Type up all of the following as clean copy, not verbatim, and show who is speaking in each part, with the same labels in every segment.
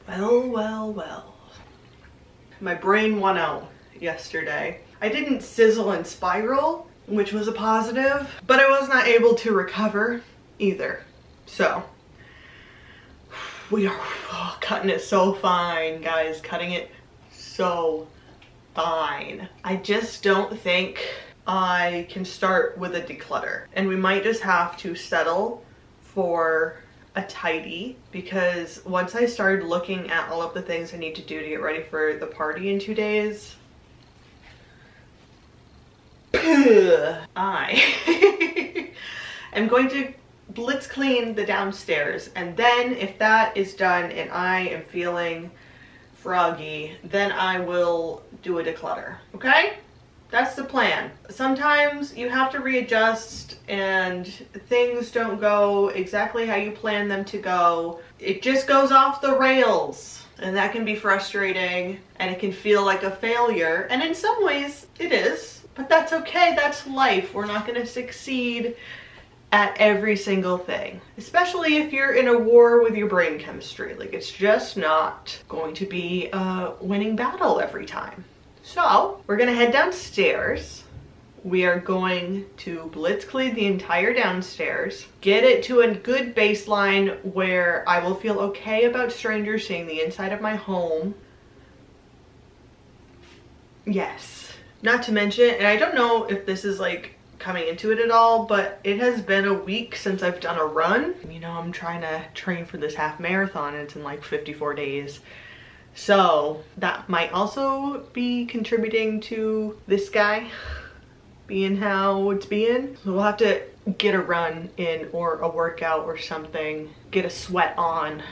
Speaker 1: Well, well, well. My brain won out yesterday. I didn't sizzle and spiral, which was a positive, but I was not able to recover either. So, we are cutting it so fine, guys. Cutting it so fine. I just don't think I can start with a declutter. And we might just have to settle for a tidy, because once I started looking at all of the things I need to do to get ready for the party in 2 days, I am going to blitz clean the downstairs, and then if that is done and I am feeling froggy, then I will do a declutter, okay? That's the plan. Sometimes you have to readjust and things don't go exactly how you plan them to go. It just goes off the rails, and that can be frustrating and it can feel like a failure, and in some ways it is, but that's okay. That's life. We're not going to succeed at every single thing, especially if you're in a war with your brain chemistry. Like, it's just not going to be a winning battle every time. So we're gonna head downstairs. We are going to blitz clean the entire downstairs, get it to a good baseline where I will feel okay about strangers seeing the inside of my home. Yes. Not to mention, and I don't know if this is like coming into it at all, but it has been a week since I've done a run. You know, I'm trying to train for this half marathon, and it's in like 54 days. So that might also be contributing to this guy being how it's being. So we'll have to get a run in or a workout or something, get a sweat on,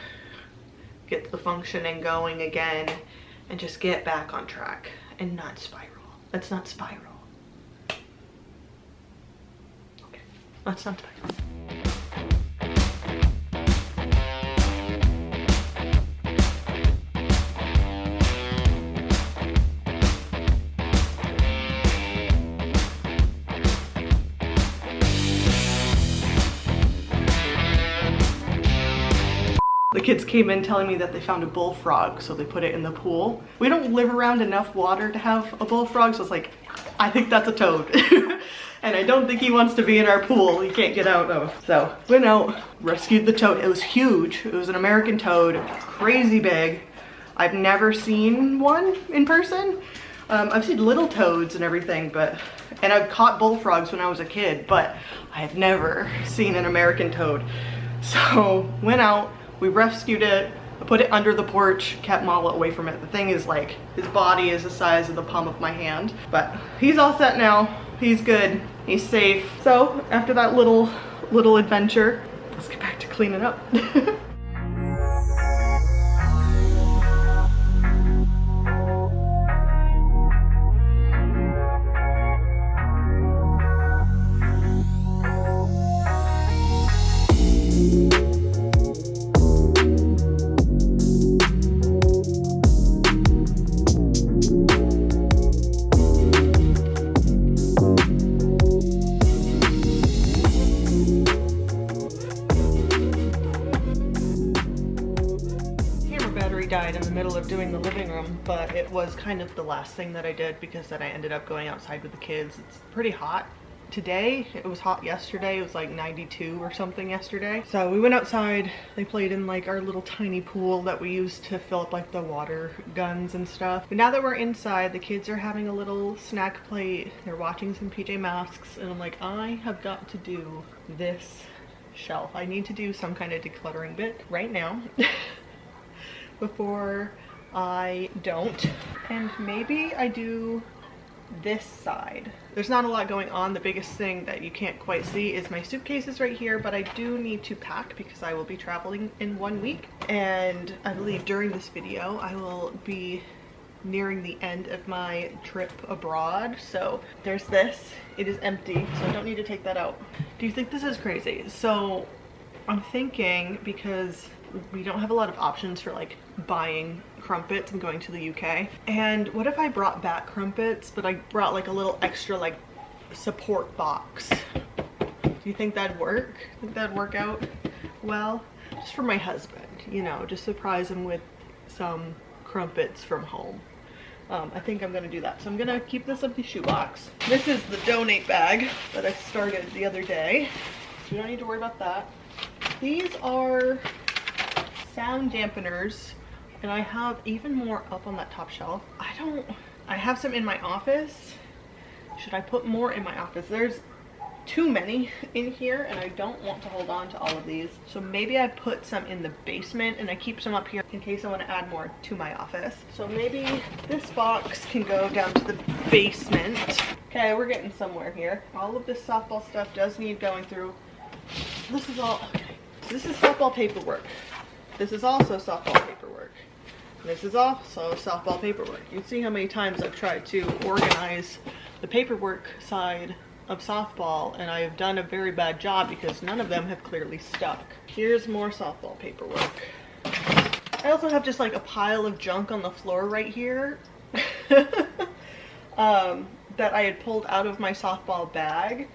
Speaker 1: get the functioning going again, and just get back on track and not spiral. Let's not spiral. Okay, let's not spiral. The kids came in telling me that they found a bullfrog, so they put it in the pool. We don't live around enough water to have a bullfrog, so it's like, I think that's a toad. And I don't think he wants to be in our pool he can't get out of. So, went out, rescued the toad. It was huge. It was an American toad, crazy big. I've never seen one in person. I've seen little toads and everything, and I've caught bullfrogs when I was a kid, but I have never seen an American toad. So, went out. We rescued it, I put it under the porch, kept Mala away from it. The thing is, like, his body is the size of the palm of my hand, but he's all set now. He's good, he's safe. So after that little adventure, let's get back to cleaning up. Died in the middle of doing the living room, but it was kind of the last thing that I did, because then I ended up going outside with the kids. It's pretty hot today. It was hot yesterday. It was like 92 or something yesterday. So we went outside. They played in like our little tiny pool that we used to fill up like the water guns and stuff. But now that we're inside, the kids are having a little snack plate. They're watching some PJ Masks, and I'm like, I have got to do this shelf. I need to do some kind of decluttering bit right now. Before I don't. And maybe I do this side. There's not a lot going on. The biggest thing that you can't quite see is my suitcases right here, but I do need to pack because I will be traveling in 1 week. And I believe during this video I will be nearing the end of my trip abroad. So there's this. It is empty, so I don't need to take that out. Do you think this is crazy? So I'm thinking, because we don't have a lot of options for like buying crumpets and going to the UK. And what if I brought back crumpets, but I brought like a little extra like support box? Do you think that'd work? Think that'd work out well? Just for my husband, you know, just surprise him with some crumpets from home. I think I'm gonna do that. So I'm gonna keep this empty shoebox. This is the donate bag that I started the other day. So we don't need to worry about that. These are sound dampeners, and I have even more up on that top shelf. I have some in my office. Should I put more in my office? There's too many in here and I don't want to hold on to all of these. So maybe I put some in the basement and I keep some up here in case I want to add more to my office. So maybe this box can go down to the basement. Okay, we're getting somewhere here. All of this softball stuff does need going through. This is all, okay. So this is softball paperwork. This is also softball paperwork. This is also softball paperwork. You can see how many times I've tried to organize the paperwork side of softball, and I have done a very bad job because none of them have clearly stuck. Here's more softball paperwork. I also have just like a pile of junk on the floor right here that I had pulled out of my softball bag,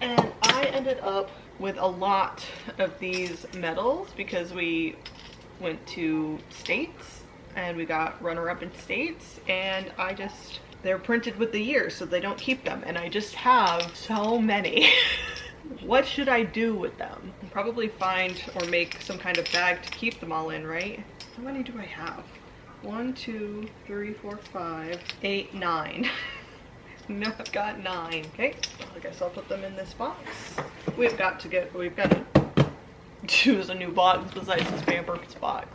Speaker 1: and I ended up with a lot of these medals because we went to states and we got runner-up in states, and they're printed with the years, so they don't keep them, and I just have so many. What should I do with them? Probably find or make some kind of bag to keep them all in, right? How many do I have? 1, 2, 3, 4, 5, 8, 9. No, I've got 9. Okay, well, I guess I'll put them in this box. We've got to choose a new box besides this Pampers box.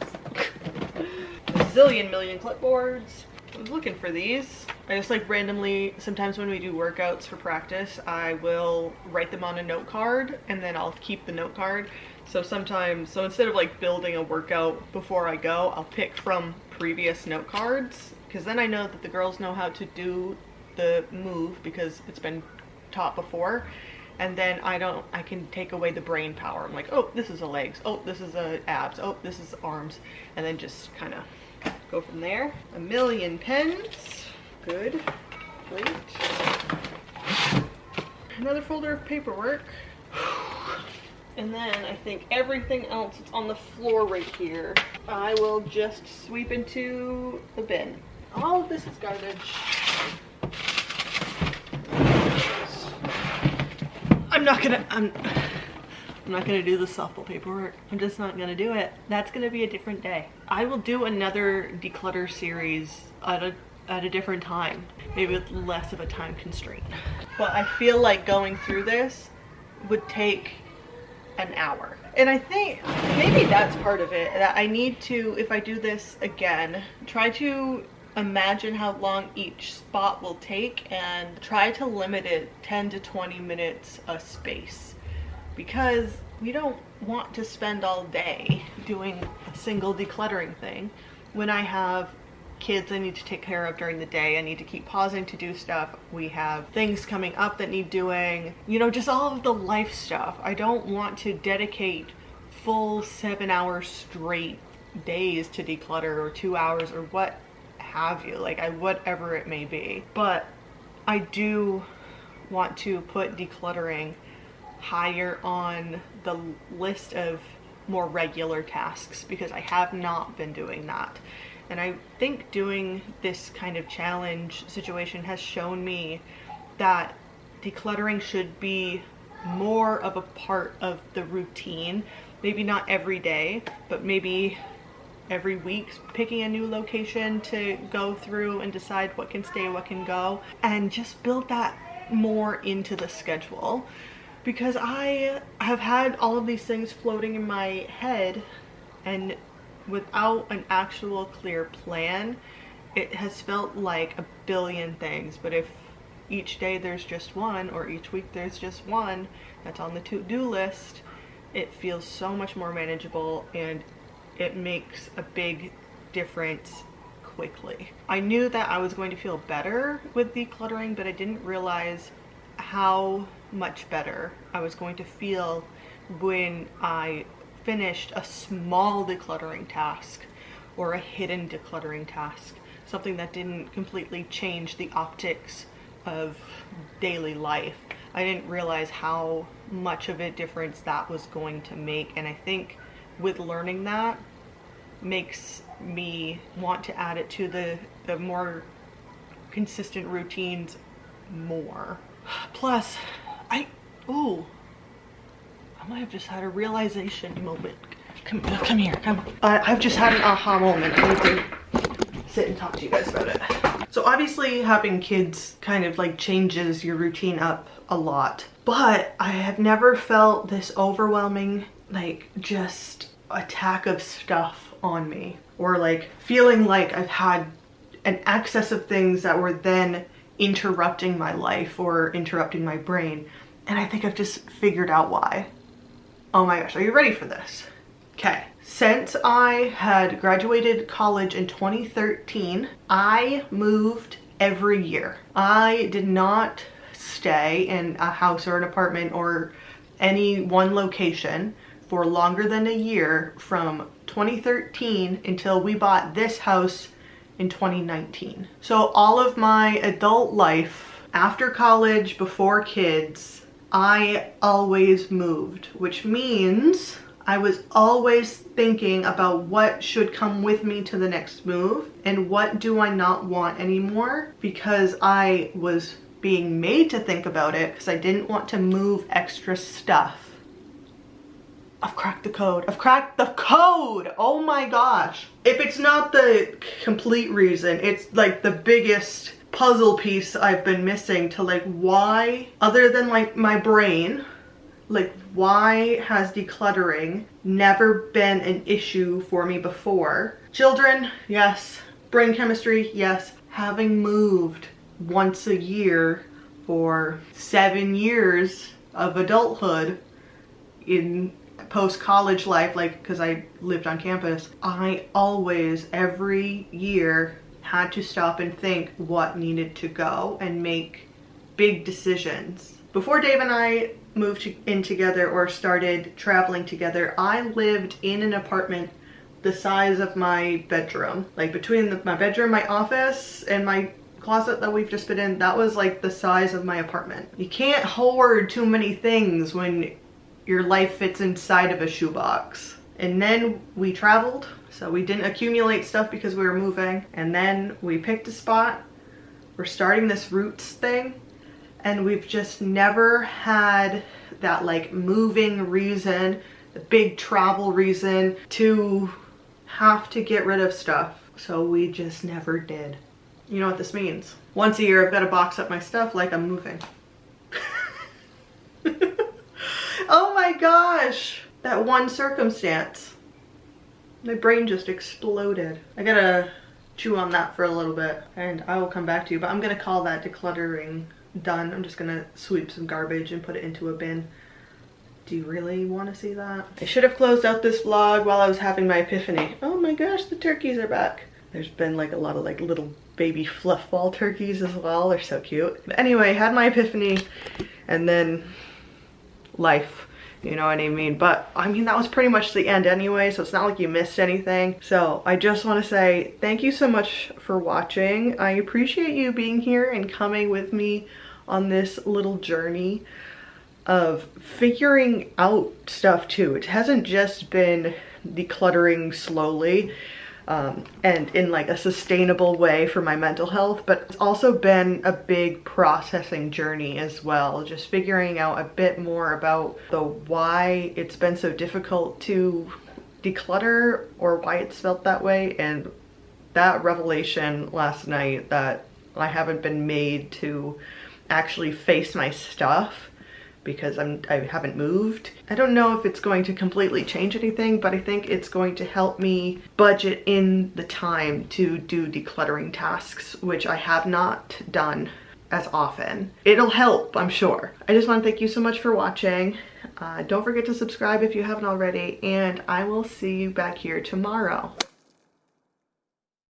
Speaker 1: A zillion million clipboards. I was looking for these. I just like randomly, sometimes when we do workouts for practice, I will write them on a note card and then I'll keep the note card. So instead of like building a workout before I go, I'll pick from previous note cards, because then I know that the girls know how to do the move because it's been taught before. And then I can take away the brain power. I'm like, oh, this is the legs. Oh, this is the abs. Oh, this is the arms. And then just kind of go from there. A million pens. Good. Great. Another folder of paperwork. And then I think everything else that's on the floor right here, I will just sweep into the bin. All of this is garbage. I'm not gonna do the softball paperwork. I'm just not gonna do it. That's gonna be a different day. I will do another declutter series at a different time, maybe with less of a time constraint. But I feel like going through this would take an hour. And I think maybe that's part of it, that I need to, if I do this again, try to imagine how long each spot will take and try to limit it 10 to 20 minutes a space, because we don't want to spend all day doing a single decluttering thing when I have kids I need to take care of during the day. I need to keep pausing to do stuff. We have things coming up that need doing, you know, just all of the life stuff. I don't want to dedicate full 7 hours straight days to declutter, or 2 hours, or what have you, like whatever it may be. But I do want to put decluttering higher on the list of more regular tasks, because I have not been doing that. And I think doing this kind of challenge situation has shown me that decluttering should be more of a part of the routine. Maybe not every day, but maybe every week, picking a new location to go through and decide what can stay, what can go, and just build that more into the schedule. Because I have had all of these things floating in my head, and without an actual clear plan, it has felt like a billion things. But if each day there's just one, or each week there's just one that's on the to-do list, it feels so much more manageable, and it makes a big difference quickly. I knew that I was going to feel better with decluttering, but I didn't realize how much better I was going to feel when I finished a small decluttering task or a hidden decluttering task, something that didn't completely change the optics of daily life. I didn't realize how much of a difference that was going to make, and I think with learning that, makes me want to add it to the more consistent routines more. Plus, I might have just had a realization moment. Come here, come on. I've just had an aha moment. I need to sit and talk to you guys about it. So obviously having kids kind of like changes your routine up a lot, but I have never felt this overwhelming, like just attack of stuff on me, or like feeling like I've had an excess of things that were then interrupting my life or interrupting my brain. And I think I've just figured out why. Oh my gosh, are you ready for this? Okay, since I had graduated college in 2013, I moved every year. I did not stay in a house or an apartment or any one location for longer than a year from 2013 until we bought this house in 2019. So all of my adult life, after college, before kids, I always moved, which means I was always thinking about what should come with me to the next move and what do I not want anymore, because I was being made to think about it because I didn't want to move extra stuff. I've cracked the code. I've cracked the code! Oh my gosh. If it's not the complete reason, it's like the biggest puzzle piece I've been missing to like why, other than like my brain, like why has decluttering never been an issue for me before? Children, yes. Brain chemistry, yes. Having moved once a year for 7 years of adulthood in post-college life, like because I lived on campus, I always, every year, had to stop and think what needed to go and make big decisions. Before Dave and I moved in together or started traveling together, I lived in an apartment the size of my bedroom. Like between my bedroom, my office, and my closet that we've just been in, that was like the size of my apartment. You can't hoard too many things when your life fits inside of a shoebox. And then we traveled, so we didn't accumulate stuff because we were moving. And then we picked a spot. We're starting this roots thing. And we've just never had that like moving reason, the big travel reason to have to get rid of stuff. So we just never did. You know what this means? Once a year I've got to box up my stuff like I'm moving. Oh my gosh! That one circumstance. My brain just exploded. I gotta chew on that for a little bit and I will come back to you, but I'm gonna call that decluttering done. I'm just gonna sweep some garbage and put it into a bin. Do you really want to see that? I should have closed out this vlog while I was having my epiphany. Oh my gosh, the turkeys are back. There's been like a lot of like little baby fluff ball turkeys as well. They're so cute. But anyway, had my epiphany and then life, you know what I mean? But I mean, that was pretty much the end anyway, so it's not like you missed anything. So I just want to say thank you so much for watching. I appreciate you being here and coming with me on this little journey of figuring out stuff too. It hasn't just been decluttering slowly and in like a sustainable way for my mental health, but it's also been a big processing journey as well, just figuring out a bit more about the why it's been so difficult to declutter or why it's felt that way. And that revelation last night that I haven't been made to actually face my stuff because I haven't moved. I don't know if it's going to completely change anything, but I think it's going to help me budget in the time to do decluttering tasks, which I have not done as often. It'll help, I'm sure. I just want to thank you so much for watching. Don't forget to subscribe if you haven't already, and I will see you back here tomorrow.